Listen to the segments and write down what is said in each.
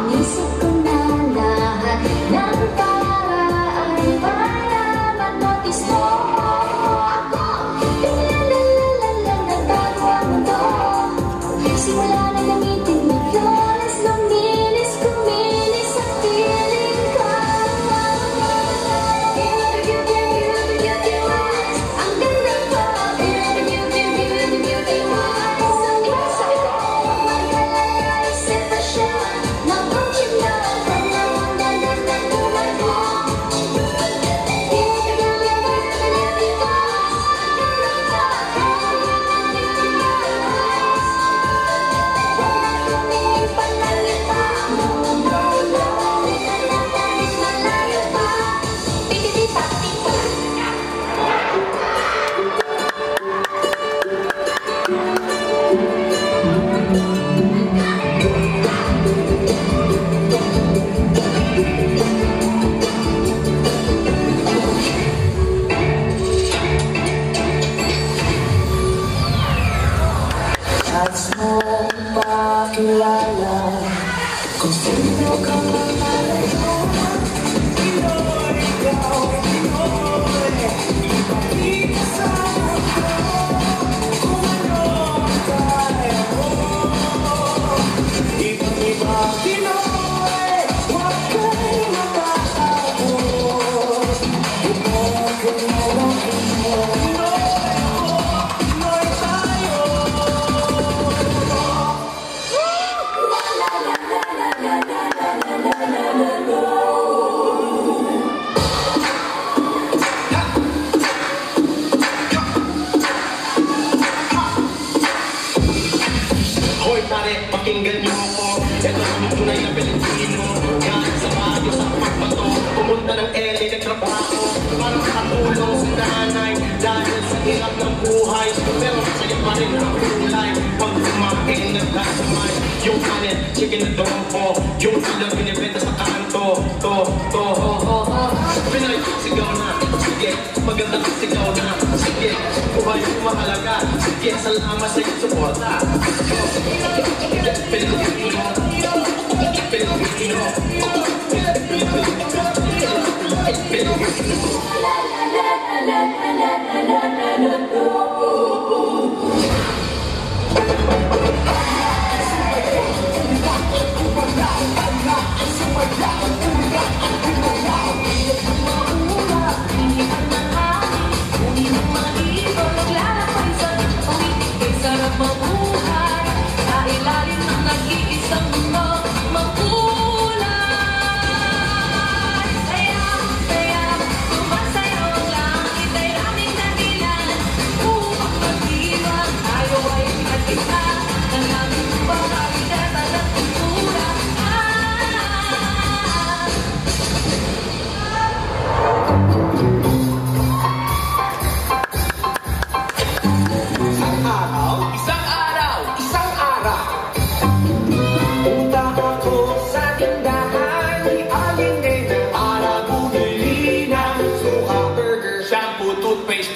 Inisip ko na lahat ng paraan para manotis mo ako. Lalalala, nagbago ang mundo. Simula na gamitin mo yun, as luminis, kuminis ang piling ko. Beauty wise, ang ganda ko. Beauty wise, sumisa ko. Magkalala, isip siya. Napunchip na, panahon na nagtuloy ko. Nais mong makilala kung sino ka man malayo. Pinoy, ikaw, Pinoy, ipakita sa mundo kung ano kaya mo. Ibang-iba Pinoy, huwag kay matatapos. Ikaw kung meron Pinoy. Hoy pare, pakinggan niyo ako. Ito ang tunay na Pilipino. Galing sa Baguio sa pagbato, pumunta ng LA, nagtrabaho para makatulong sa nanay dahil sa hirap ng buhay. Pero masaya pa rin ang kulay pag kumain nagkasamay. Yung kanin, chicken adobo, yung ilang binibenta sa kanto. Pinoy, sigaw na, sige, magandang sigaw na, sige, buhay yung mahalaga, sige, salamat sa iyong suporta. Pilipino, Pilipino,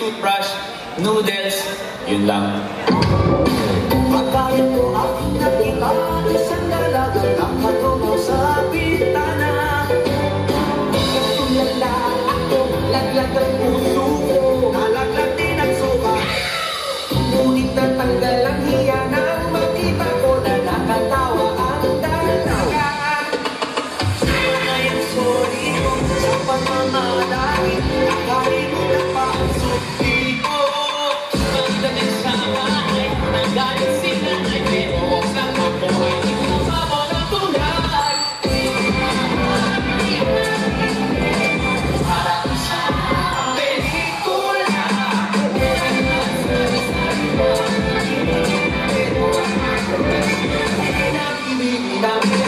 toothbrush, noodles, yun lang. Pagkain ko ang pinag-iba, isang dalaga ng patungo sa bintana. Katulala ako, laglag ang puso ko, nalaglag din ang suka. Ngunit natanggal ang hiya nang makita ko na nakatawa ang dalaga. Ay, ang sorry mo sa pagmamalaki, nakain mo na pa ang suki ko. Pagdating sa bahay, nagalit sila ay pero sa ako ay ikumama ng tulad. Para sa pelikula. Pinag-ibig namin.